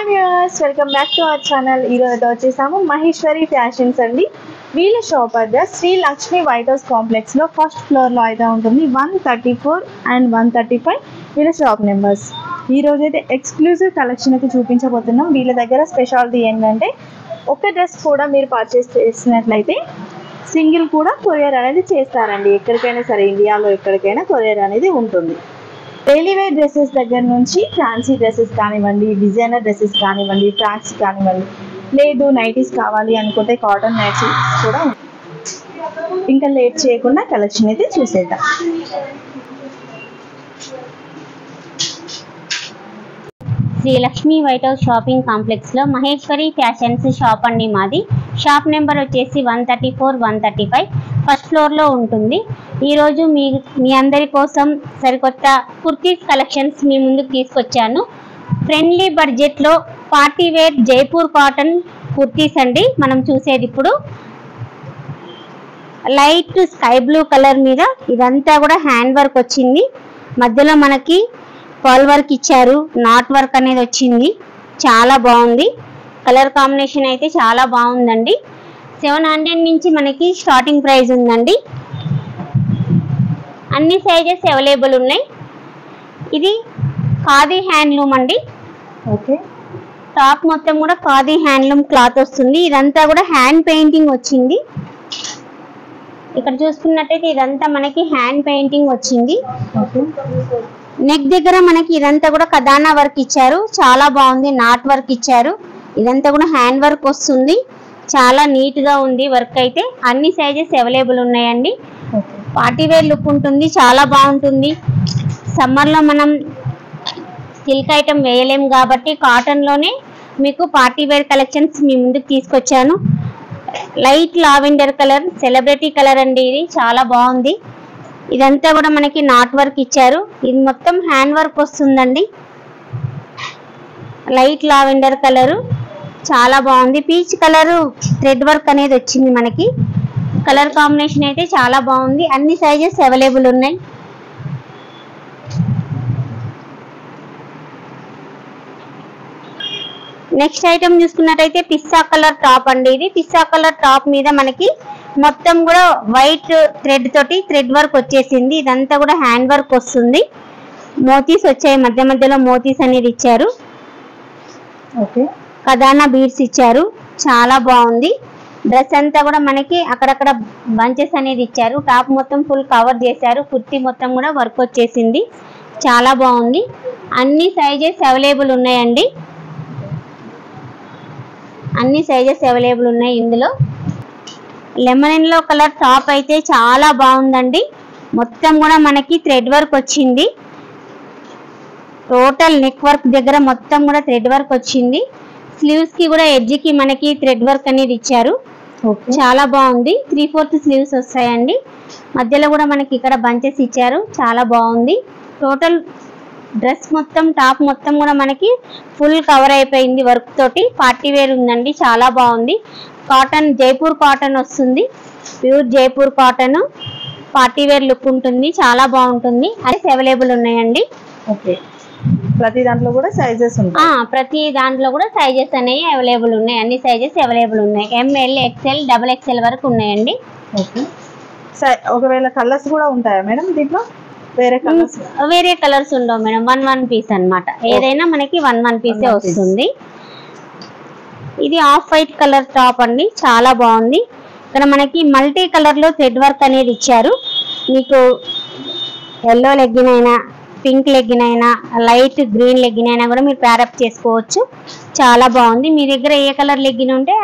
Hi viewers, welcome back to our channel. ఈరోజు వచ్చేసాము Maheshwari fashions అండి. వీళ్ళ shop address Sri Lakshmi white house complex లో ఫస్ట్ ఫ్లోర్ లో అయితే ఉంటుంది. 134 and 135 వీళ్ళ షాప్ నెంబర్స్. ఈ రోజు అయితే ఎక్స్క్లూజివ్ కలెక్షన్ అయితే చూపించబోతున్నాం. వీళ్ళ దగ్గర స్పెషాలిటీ ఏంటంటే ఒక డ్రెస్ కూడా మీరు పర్చేస్ చేసినట్లయితే సింగిల్ కూడా కొరియర్ అనేది చేస్తారండి. ఎక్కడికైనా సరే, ఇండియాలో ఎక్కడికైనా కొరియర్ అనేది ఉంటుంది. డైలీ వేర్ డ్రెస్సెస్ దగ్గర నుంచి ఫ్యాన్సీ డ్రెస్సెస్ కానివ్వండి, డిజైనర్ డ్రెస్సెస్ కానివ్వండి, ఫ్రాక్స్ కానివ్వండి, లేదు నైటీస్ కావాలి అనుకుంటే కాటన్ నైటీస్ కూడా. ఇంకా లేట్ చేయకుండా కలెక్షన్ అయితే చూసేద్దాం. Sri Lakshmi white house shopping complex లో మహేశ్వరి ఫ్యాషన్స్ షాప్ అండి మాది. షాప్ నెంబర్ వచ్చేసి 134, 135 ఫస్ట్ ఫ్లోర్ లో ఉంటుంది. ఈరోజు మీ అందరి కోసం సరికొత్త కుర్తీస్ కలెక్షన్స్ మీ ముందుకు తీసుకొచ్చాను. ఫ్రెండ్లీ బడ్జెట్ లో party wear Jaipur cotton kurtis అండి మనం చూసేది. ఇప్పుడు లైట్ స్కై బ్లూ కలర్ మీద ఇదంతా కూడా హ్యాండ్ వర్క్ వచ్చింది. మధ్యలో మనకి పర్ల్ వర్క్ ఇచ్చారు, నాట్ వర్క్ అనేది వచ్చింది. చాలా బాగుంది. కలర్ కాంబినేషన్ అయితే చాలా బాగుందండి. 700 నుంచి మనకి స్టార్టింగ్ ప్రైస్ ఉందండి. అన్ని సైజెస్ అవైలబుల్ ఉన్నాయి. ఇది ఖాదీ హ్యాండ్లూమ్ అండి. ఓకే, టాప్ మొత్తం కూడా ఖాదీ హ్యాండ్లూమ్ క్లాత్ వస్తుంది. ఇదంతా కూడా హ్యాండ్ పెయింటింగ్ వచ్చింది. ఇక్కడ చూసుకున్నట్టయితే ఇదంతా మనకి హ్యాండ్ పెయింటింగ్ వచ్చింది. నెక్ దగ్గర మనకి ఇదంతా కూడా కదానా వర్క్ ఇచ్చారు, చాలా బాగుంది. నాట్ వర్క్ ఇచ్చారు. ఇదంతా కూడా హ్యాండ్ వర్క్ వస్తుంది. చాలా నీట్ గా ఉంది వర్క్ అయితే. అన్ని సైజెస్ అవైలబుల్ ఉన్నాయండి. పార్టీ వేర్ లుక్ ఉంటుంది, చాలా బాగుంటుంది. సమ్మర్ లో మనం సిల్క్ ఐటమ్ వేయలేము కాబట్టి కాటన్ లోనే మీకు పార్టీ వేర్ కలెక్షన్స్ మీ ముందుకు తీసుకొచ్చాను. Light lavender colour, celebrity colour అండి. ఇది చాలా బాగుంది. ఇదంతా కూడా మనకి నాట్ వర్క్ ఇచ్చారు. ఇది మొత్తం హ్యాండ్ వర్క్ వస్తుందండి. లైట్ లావెండర్ కలరు చాలా బాగుంది. పీచ్ కలరు థ్రెడ్ వర్క్ అనేది వచ్చింది మనకి. కలర్ కాంబినేషన్ అయితే చాలా బాగుంది. అన్ని సైజెస్ అవైలబుల్ ఉన్నాయి. నెక్స్ట్ ఐటమ్ చూసుకున్నట్టయితే పిస్తా కలర్ టాప్ అండి. ఇది పిస్తా కలర్ టాప్ మీద మనకి మొత్తం కూడా వైట్ థ్రెడ్ తోటి థ్రెడ్ వర్క్ వచ్చేసింది. ఇదంతా కూడా హ్యాండ్ వర్క్ వస్తుంది. మోతీస్ వచ్చాయి, మధ్య మధ్యలో మోతీస్ అనేది ఇచ్చారు. ఓకే, కదానా బీడ్స్ ఇచ్చారు. చాలా బాగుంది. డ్రెస్ అంతా కూడా మనకి అక్కడక్కడ బంచెస్ అనేది ఇచ్చారు. టాప్ మొత్తం ఫుల్ కవర్ చేశారు. కుర్తీ మొత్తం కూడా వర్క్ వచ్చేసింది. చాలా బాగుంది. అన్ని సైజెస్ అవైలబుల్ ఉన్నాయండి. అన్ని సైజెస్ అవైలబుల్ ఉన్నాయి. ఇందులో లెమన్ ఎల్లో కలర్ టాప్ అయితే చాలా బాగుందండి. మొత్తం కూడా మనకి థ్రెడ్ వర్క్ వచ్చింది. టోటల్ నెక్ వర్క్ దగ్గర మొత్తం కూడా థ్రెడ్ వర్క్ వచ్చింది. స్లీవ్స్ కి కూడా ఎడ్జ్ కి మనకి థ్రెడ్ వర్క్ అనేది ఇచ్చారు. చాలా బాగుంది. 3/4 స్లీవ్స్ వస్తాయండి. మధ్యలో కూడా మనకి ఇక్కడ బంచెస్ ఇచ్చారు. చాలా బాగుంది. టోటల్ డ్రెస్ మొత్తం టాప్ మొత్తం కూడా మనకి ఫుల్ కవర్ అయిపోయింది వర్క్ తోటి. పార్టీ వేర్ ఉందండి. చాలా బాగుంది. కాటన్, జైపూర్ కాటన్ వస్తుంది. Pure Jaipur cotton. Party wear look ఉంటుంది. చాలా బాగుంటుంది. అది అవైలబుల్ ఉన్నాయండి. ఓకే, ప్రతి దాంట్లో కూడా సైజెస్ ఉంటాయి. ప్రతి దాంట్లో కూడా సైజెస్ అనేవి అవైలబుల్ ఉన్నాయి. అన్ని సైజెస్ అవైలబుల్ ఉన్నాయి. ML, XL, XXL వరకు ఉన్నాయండి. ఓకే, ఒకవేళ కలర్స్ కూడా ఉంటాయా మేడం దీంట్లో? వేరే కలర్స్ ఉండవు మేడం. 1 పీస్ అన్నమాట. ఏదైనా మనకి 1 పీసే వస్తుంది. ఇది ఆఫ్ వైట్ కలర్ టాప్ అండి. చాలా బాగుంది. ఇక్కడ మనకి మల్టీ కలర్ లో థ్రెడ్ వర్క్ అనేది ఇచ్చారు. మీకు ఎల్లో లెగ్గిన్ అయినా, పింక్ లెగ్గిన్ అయినా, లైట్ గ్రీన్ లెగ్గిన్ అయినా కూడా మీరు ప్యారప్ చేసుకోవచ్చు. చాలా బాగుంది. మీ దగ్గర ఏ కలర్ లెగ్గిన్ ఉంటే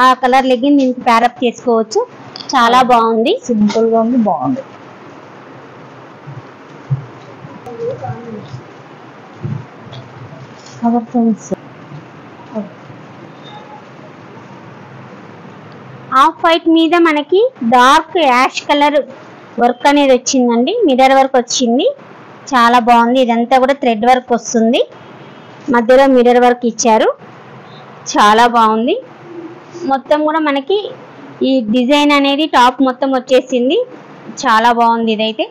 ఆ కలర్ లెగ్గిన్ దీనికి ప్యారప్ చేసుకోవచ్చు. చాలా బాగుంది. సింపుల్ గా ఉంది, బాగుంది. ఆఫ్ వైట్ మీద మనకి డార్క్ యాష్ కలర్ వర్క్ అనేది వచ్చిందండి. మిర్రర్ వర్క్ వచ్చింది. చాలా బాగుంది. ఇదంతా కూడా థ్రెడ్ వర్క్ వస్తుంది. మధ్యలో మిర్రర్ వర్క్ ఇచ్చారు. చాలా బాగుంది. మొత్తం కూడా మనకి ఈ డిజైన్ అనేది టాప్ మొత్తం వచ్చేసింది. చాలా బాగుంది. ఇదైతే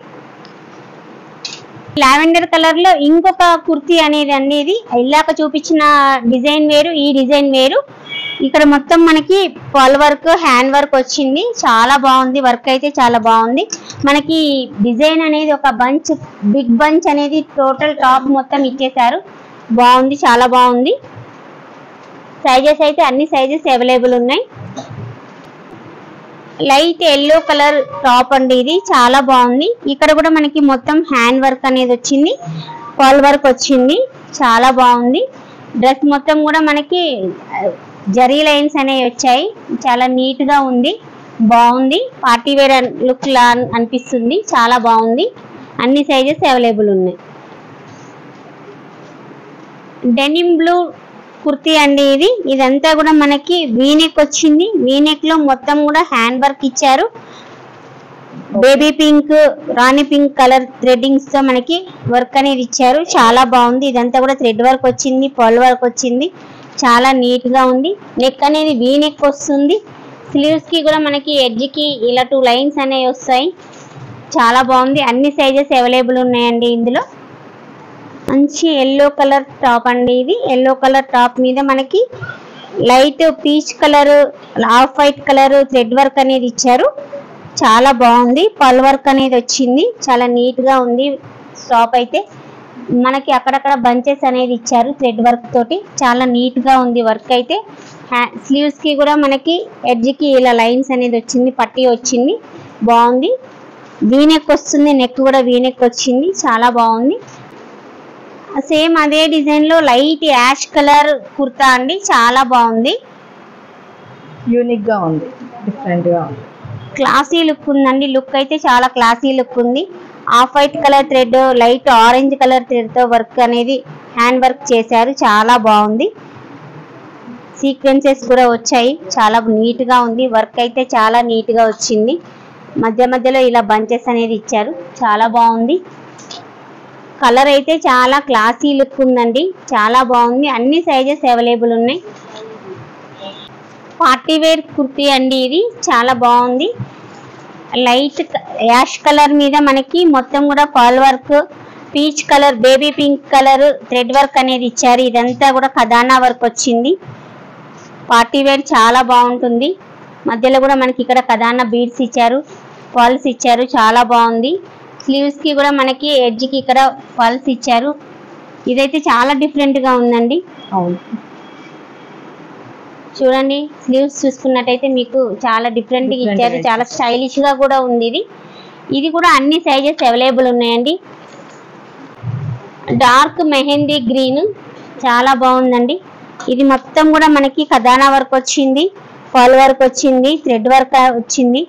లావెండర్ కలర్ లో ఇంకొక కుర్తీ అనేది ఇలాక చూపించిన డిజైన్ వేరు, ఈ డిజైన్ వేరు. ఇక్కడ మొత్తం మనకి పల్ వర్క్, హ్యాండ్ వర్క్ వచ్చింది. చాలా బాగుంది, వర్క్ అయితే చాలా బాగుంది. మనకి డిజైన్ అనేది ఒక బంచ్, బిగ్ బంచ్ అనేది టోటల్ టాప్ మొత్తం ఇచ్చేసారు. బాగుంది, చాలా బాగుంది. సైజెస్ అయితే అన్ని సైజెస్ అవైలబుల్ ఉన్నాయి. లైట్ ఎల్లో కలర్ టాప్ అండి, ఇది చాలా బాగుంది. ఇక్కడ కూడా మనకి మొత్తం హ్యాండ్ వర్క్ అనేది వచ్చింది, పల్ వర్క్ వచ్చింది, చాలా బాగుంది. డ్రెస్ మొత్తం కూడా మనకి జరీ లైన్స్ అనేవి వచ్చాయి, చాలా నీట్ గా ఉంది, బాగుంది. పార్టీ వేర్ లుక్ లా అనిపిస్తుంది, చాలా బాగుంది. అన్ని సైజెస్ అవైలబుల్ ఉన్నాయి. డెనిమ్ బ్లూ కుర్తీ అండి ఇది. ఇదంతా కూడా మనకి వీనెక్ వచ్చింది. వీనెక్ లో మొత్తం కూడా హ్యాండ్ వర్క్ ఇచ్చారు. బేబీ పింక్, రాణి పింక్ కలర్ థ్రెడ్డింగ్స్ తో మనకి వర్క్ అనేది ఇచ్చారు, చాలా బాగుంది. ఇదంతా కూడా థ్రెడ్ వర్క్ వచ్చింది, పల్ వర్క్ వచ్చింది, చాలా నీట్ గా ఉంది. నెక్ అనేది వీనెక్ వస్తుంది. స్లీవ్స్ కి కూడా మనకి ఎడ్జ్ కి ఇలా 2 లైన్స్ అనేవి వస్తాయి, చాలా బాగుంది. అన్ని సైజెస్ అవైలబుల్ ఉన్నాయండి ఇందులో. మంచి ఎల్లో కలర్ టాప్ అండి ఇది. ఎల్లో కలర్ టాప్ మీద మనకి light peach colour, off white colour thread work అనేది ఇచ్చారు, చాలా బాగుంది. పల్ వర్క్ అనేది వచ్చింది, చాలా నీట్ గా ఉంది. టాప్ అయితే మనకి అక్కడక్కడ బంచెస్ అనేది ఇచ్చారు థ్రెడ్ వర్క్ తోటి, చాలా నీట్ గా ఉంది వర్క్ అయితే. స్లీవ్స్ కి కూడా మనకి ఎడ్జ్ కి ఇలా లైన్స్ అనేది వచ్చింది, పట్టీ వచ్చింది, బాగుంది. వీనెక్ వస్తుంది, నెక్ కూడా వీనెక్ వచ్చింది, చాలా బాగుంది. సేమ్ అదే డిజైన్ లో లైట్ యాష్ కలర్ కుర్తా అండి, చాలా బాగుంది, యూనిక్ గా ఉంది, డిఫరెంట్ గా ఉంది. క్లాసీ లుక్ ఉందండి. లుక్ అయితే చాలా క్లాసీ లుక్ ఉంది. Off white colour thread, light orange colour thread తో వర్క్ అనేది హ్యాండ్ వర్క్ చేశారు, చాలా బాగుంది. సీక్వెన్సెస్ కూడా వచ్చాయి, చాలా నీట్ గా ఉంది. వర్క్ అయితే చాలా నీట్ గా వచ్చింది. మధ్య మధ్యలో ఇలా బంచెస్ అనేది ఇచ్చారు, చాలా బాగుంది. కలర్ అయితే చాలా క్లాసీ లుక్ ఉందండి, చాలా బాగుంది. అన్ని సైజెస్ అవైలబుల్ ఉన్నాయి. పార్టీ వేర్ కుర్తీ అండి ఇది, చాలా బాగుంది. లైట్ యాష్ కలర్ మీద మనకి మొత్తం కూడా పల్ work, peach colour, baby pink colour thread work అనేది ఇచ్చారు. ఇదంతా కూడా ఖదానా వర్క్ వచ్చింది. పార్టీ వేర్ చాలా బాగుంటుంది. మధ్యలో కూడా మనకి ఇక్కడ ఖదానా బీడ్స్ ఇచ్చారు, పల్స్ ఇచ్చారు, చాలా బాగుంది. స్లీవ్స్ కి కూడా మనకి ఎడ్జ్ కి ఇక్కడ పల్స్ ఇచ్చారు. ఇదైతే చాలా డిఫరెంట్ గా ఉందండి. అవును, చూడండి స్లీవ్స్ చూసుకున్నట్టయితే మీకు చాలా డిఫరెంట్ గా ఇచ్చారు, చాలా స్టైలిష్ గా కూడా ఉంది. ఇది కూడా అన్ని సైజెస్ అవైలబుల్ ఉన్నాయండి. డార్క్ మెహందీ గ్రీన్, చాలా బాగుందండి. ఇది మొత్తం కూడా మనకి ఖదానా వర్క్ వచ్చింది, పల్ వర్క్ వచ్చింది, థ్రెడ్ వర్క్ వచ్చింది.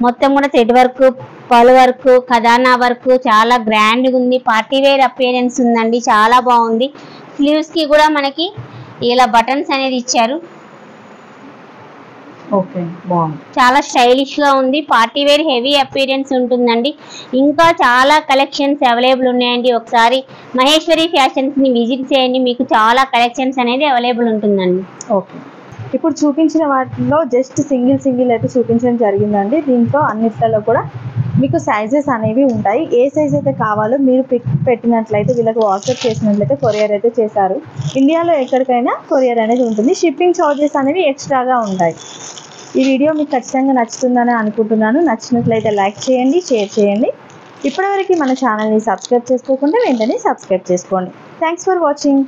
మొత్తం కూడా థ్రెడ్ వర్క్, పల్ వర్క్, ఖదానా వర్క్, చాలా గ్రాండ్ గా ఉంది. పార్టీ వేర్ అపియరెన్స్ ఉందండి, చాలా బాగుంది. స్లీవ్స్ కి కూడా మనకి ఇలా బటన్స్ అనేది ఇచ్చారు, ఓకే, బాగుంది, చాలా స్టైలిష్ గా ఉంది. పార్టీ వేర్ హెవీ అపియరెన్స్ ఉంటుందండి. ఇంకా చాలా కలెక్షన్స్ అవైలబుల్ ఉన్నాయండి. ఒకసారి మహేశ్వరి ఫ్యాషన్స్ ని విజిట్ చేయండి, మీకు చాలా కలెక్షన్స్ అనేది అవైలబుల్ ఉంటుందండి. ఓకే, ఇప్పుడు చూపించిన వాటిలో జస్ట్ సింగిల్ అయితే చూపించడం జరిగిందండి. దీంట్లో అన్నిట్లలో కూడా మీకు సైజెస్ అనేవి ఉంటాయి. ఏ సైజ్ అయితే కావాలో మీరు పిక్ పెట్టినట్లయితే వీళ్ళకి వాట్సాప్ చేసినట్లయితే కొరియర్ అయితే చేశారు. ఇండియాలో ఎక్కడికైనా కొరియర్ అనేది ఉంటుంది. షిప్పింగ్ ఛార్జెస్ అనేవి ఎక్స్ట్రాగా ఉంటాయి. ఈ వీడియో మీకు ఖచ్చితంగా నచ్చుతుందని అనుకుంటున్నాను. నచ్చినట్లయితే లైక్ చేయండి, షేర్ చేయండి. ఇప్పటివరకు మన ఛానల్ని సబ్స్క్రైబ్ చేసుకోకుండా వెంటనే సబ్స్క్రైబ్ చేసుకోండి. Thanks for watching.